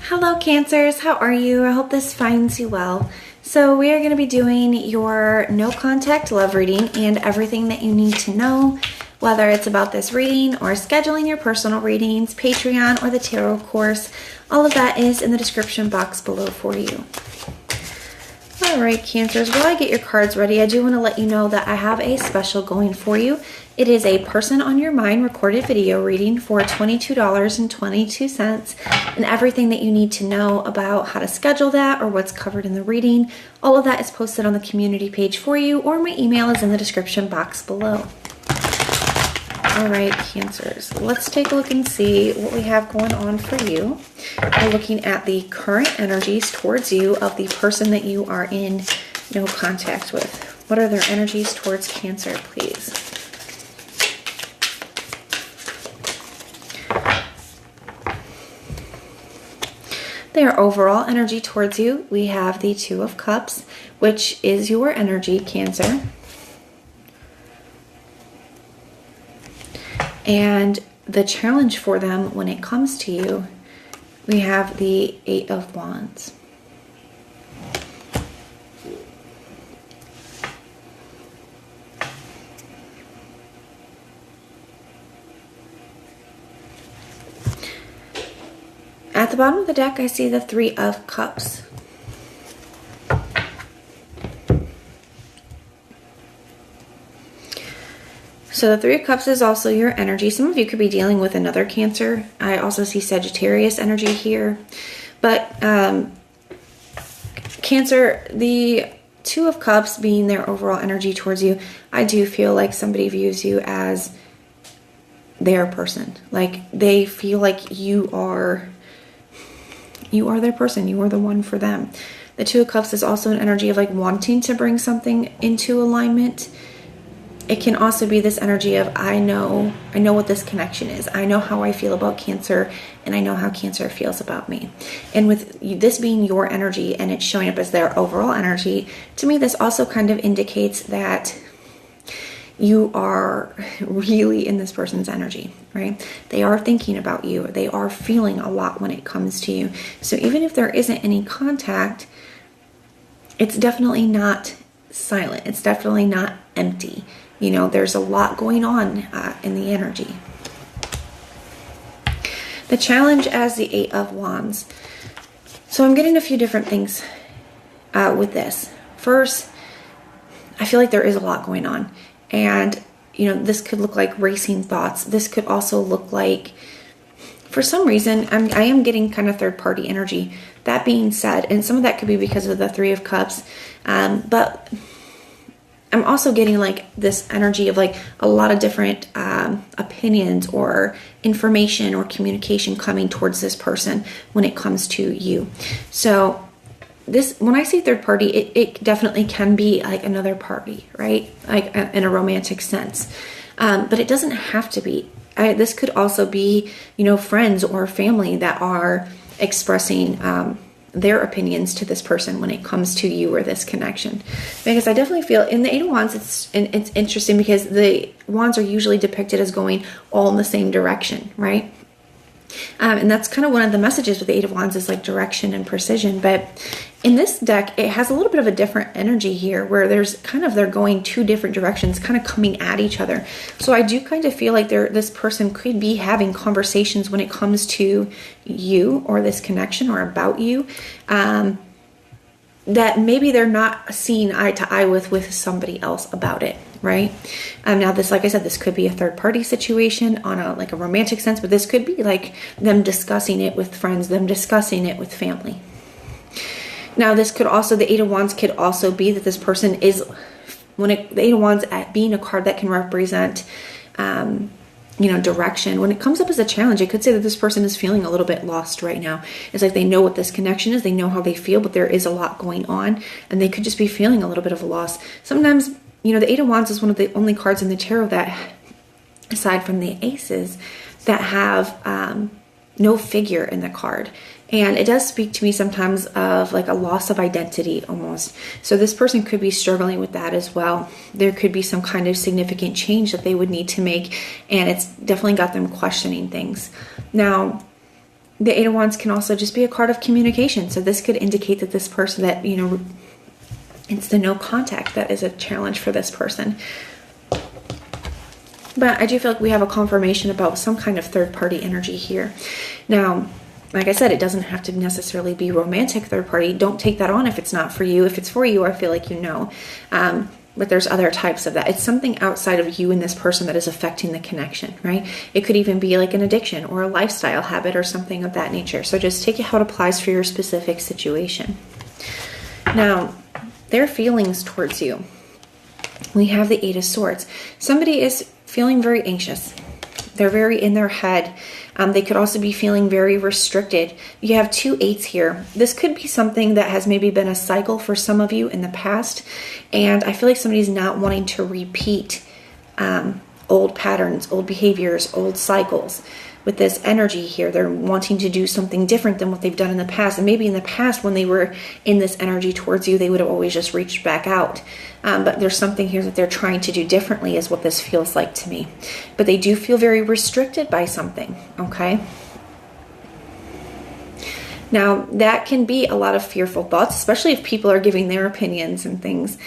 Hello Cancers, how are you? I hope this finds you well. So we are going to be doing your no contact love reading and everything that you need to know, whether it's about this reading or scheduling your personal readings, Patreon, or the tarot course. All of that is in the description box below for you. Alright Cancers, while I get your cards ready, I do want to let you know that I have a special going for you. It is a person on your mind recorded video reading for $22.22, and everything that you need to know about how to schedule that or what's covered in the reading, all of that is posted on the community page for you, or my email is in the description box below. Alright Cancers, let's take a look and see what we have going on for you. We're looking at the current energies towards you of the person that you are in no contact with. What are their energies towards Cancer, please? Their overall energy towards you, we have the Two of Cups, which is your energy, Cancer. And the challenge for them when it comes to you, we have the Eight of Wands. At the bottom of the deck, I see the Three of Cups. So the Three of Cups is also your energy. Some of you could be dealing with another Cancer. I also see Sagittarius energy here. But Cancer, the Two of Cups being their overall energy towards you, I do feel like somebody views you as their person. Like they feel like you are their person. You are the one for them. The Two of Cups is also an energy of like wanting to bring something into alignment. It can also be this energy of I know what this connection is. I know how I feel about Cancer, and I know how Cancer feels about me. And with this being your energy and it's showing up as their overall energy, to me this also kind of indicates that you are really in this person's energy, right? They are thinking about you. They are feeling a lot when it comes to you. So even if there isn't any contact, it's definitely not silent. It's definitely not empty. You know, there's a lot going on in the energy. The challenge as the Eight of Wands. So I'm getting a few different things with this. First, I feel like there is a lot going on. And, you know, this could look like racing thoughts. This could also look like, for some reason, I am getting kind of third-party energy. That being said, and some of that could be because of the Three of Cups, but I'm also getting like this energy of like a lot of different opinions or information or communication coming towards this person when it comes to you. So this, when I say third party, it definitely can be like another party, right? Like in a romantic sense. But it doesn't have to be. This could also be, you know, friends or family that are expressing their opinions to this person when it comes to you or this connection. Because I definitely feel in the Eight of Wands, it's interesting because the wands are usually depicted as going all in the same direction, right? And that's kind of one of the messages with the Eight of Wands is like direction and precision. But in this deck, it has a little bit of a different energy here where there's kind of, they're going two different directions, kind of coming at each other. So I do kind of feel like this person could be having conversations when it comes to you or this connection or about you, that maybe they're not seeing eye to eye with somebody else about it, right? Now this, like I said, this could be a third party situation on a romantic sense, but this could be like them discussing it with friends, them discussing it with family. Now this could also, the Eight of Wands could also be that this person is, the Eight of Wands being a card that can represent, you know, direction. When it comes up as a challenge, it could say that this person is feeling a little bit lost right now. It's like they know what this connection is, they know how they feel, but there is a lot going on, and they could just be feeling a little bit of a loss. Sometimes, you know, the Eight of Wands is one of the only cards in the tarot that, aside from the aces, that have no figure in the card. And it does speak to me sometimes of like a loss of identity almost. So this person could be struggling with that as well. There could be some kind of significant change that they would need to make, and it's definitely got them questioning things. Now, the Eight of Wands can also just be a card of communication. So this could indicate that this person that, it's the no contact that is a challenge for this person. But I do feel like we have a confirmation about some kind of third-party energy here. Now, like I said, it doesn't have to necessarily be romantic third party. Don't take that on if it's not for you. If it's for you, I feel like but there's other types of that. It's something outside of you and this person that is affecting the connection, right? It could even be like an addiction or a lifestyle habit or something of that nature. So just take it how it applies for your specific situation. Now, their feelings towards you. We have the Eight of Swords. Somebody is feeling very anxious. They're very in their head. They could also be feeling very restricted. You have two eights here. This could be something that has maybe been a cycle for some of you in the past. And I feel like somebody's not wanting to repeat old patterns, old behaviors, old cycles. With this energy here, they're wanting to do something different than what they've done in the past. And maybe in the past, when they were in this energy towards you, they would have always just reached back out. But there's something here that they're trying to do differently is what this feels like to me. But they do feel very restricted by something, okay? Now, that can be a lot of fearful thoughts, especially if people are giving their opinions and things.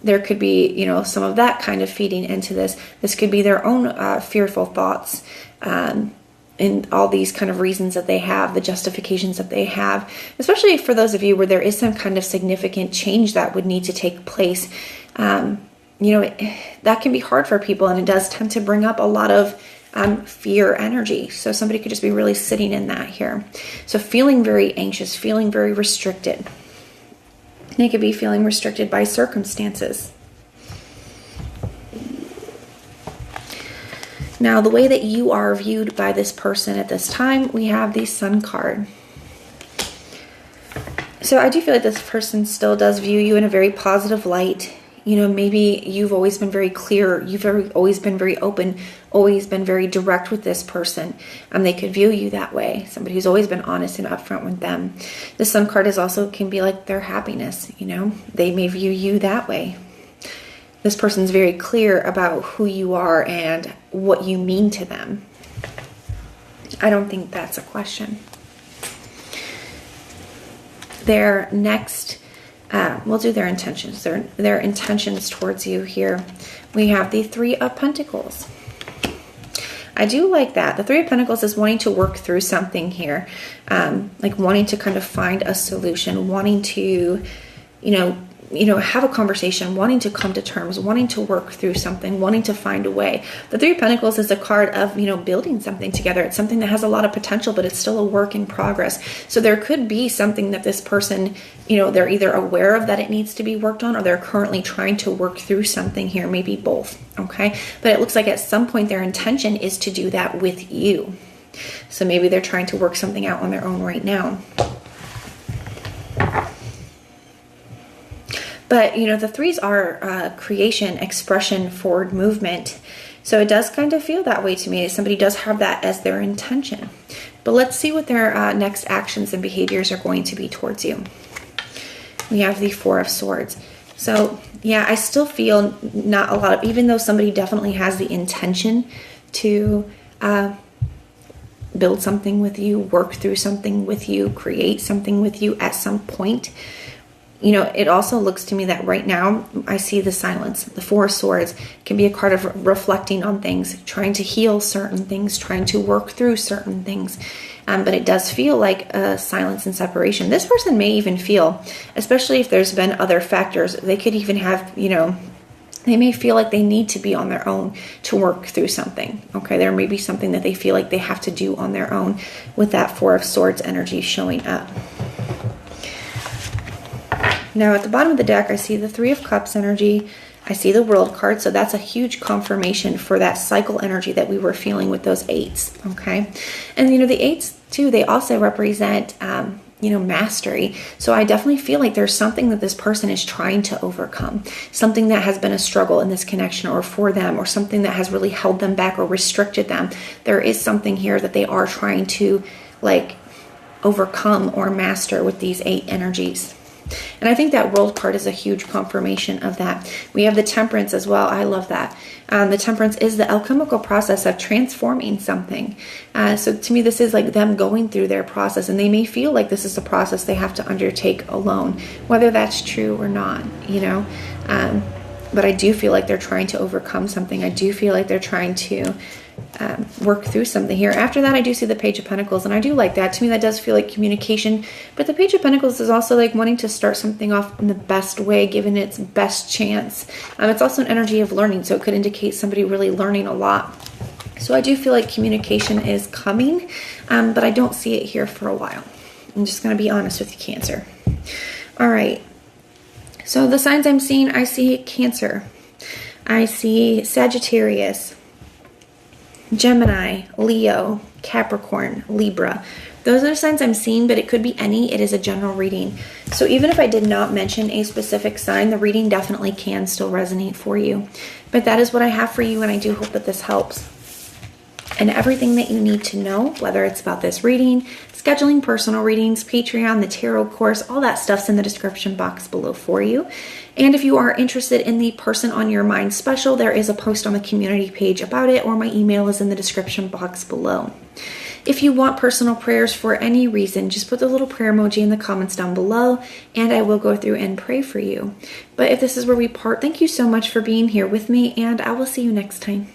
There could be, some of that kind of feeding into this. This could be their own fearful thoughts. And all these kind of reasons that they have, the justifications that they have, especially for those of you where there is some kind of significant change that would need to take place. That can be hard for people, and it does tend to bring up a lot of fear energy. So somebody could just be really sitting in that here. So feeling very anxious, feeling very restricted. They could be feeling restricted by circumstances. Now, the way that you are viewed by this person at this time, we have the Sun card. So I do feel like this person still does view you in a very positive light. Maybe you've always been very clear. You've always been very open, always been very direct with this person. They could view you that way. Somebody who's always been honest and upfront with them. The Sun card can be like their happiness. They may view you that way. This person's very clear about who you are and what you mean to them. I don't think that's a question. Their next, we'll do their intentions. Their intentions towards you here. We have the Three of Pentacles. I do like that. The Three of Pentacles is wanting to work through something here. Like wanting to kind of find a solution, wanting to, have a conversation, wanting to come to terms, wanting to work through something, wanting to find a way. The Three of Pentacles is a card of, building something together. It's something that has a lot of potential, but it's still a work in progress. So there could be something that this person, they're either aware of that it needs to be worked on, or they're currently trying to work through something here, maybe both, okay? But it looks like at some point their intention is to do that with you. So maybe they're trying to work something out on their own right now. But, the threes are creation, expression, forward movement. So it does kind of feel that way to me. Somebody does have that as their intention. But let's see what their next actions and behaviors are going to be towards you. We have the Four of Swords. So, yeah, I still feel not a lot of, even though somebody definitely has the intention to build something with you, work through something with you, create something with you at some point, it also looks to me that right now I see the silence. The Four of Swords can be a card of reflecting on things, trying to heal certain things, trying to work through certain things. But it does feel like a silence and separation. This person may even feel, especially if there's been other factors, they could even have, they may feel like they need to be on their own to work through something. Okay, there may be something that they feel like they have to do on their own with that Four of Swords energy showing up. Now at the bottom of the deck, I see the Three of Cups energy. I see the World card, so that's a huge confirmation for that cycle energy that we were feeling with those eights, okay? And, the eights, too, they also represent, mastery. So I definitely feel like there's something that this person is trying to overcome, something that has been a struggle in this connection or for them, or something that has really held them back or restricted them. There is something here that they are trying to, overcome or master with these eight energies. And I think that World card is a huge confirmation of that. We have the Temperance as well. I love that. The Temperance is the alchemical process of transforming something. So to me, this is like them going through their process, and they may feel like this is a process they have to undertake alone, whether that's true or not, you know. But I do feel like they're trying to overcome something. I do feel like they're trying to work through something here. After that, I do see the Page of Pentacles, and I do like that. To me, that does feel like communication. But the Page of Pentacles is also like wanting to start something off in the best way, given its best chance. It's also an energy of learning, so it could indicate somebody really learning a lot. So I do feel like communication is coming, but I don't see it here for a while. I'm just going to be honest with you, Cancer. All right. So the signs I'm seeing, I see Cancer. I see Sagittarius, Gemini, Leo, Capricorn, Libra. Those are the signs I'm seeing, but it could be any. It is a general reading. So even if I did not mention a specific sign, the reading definitely can still resonate for you. But that is what I have for you, and I do hope that this helps. And everything that you need to know, whether it's about this reading, scheduling personal readings, Patreon, the tarot course, all that stuff's in the description box below for you. And if you are interested in the Person on Your Mind special, there is a post on the community page about it, or my email is in the description box below. If you want personal prayers for any reason, just put the little prayer emoji in the comments down below, and I will go through and pray for you. But if this is where we part, thank you so much for being here with me, and I will see you next time.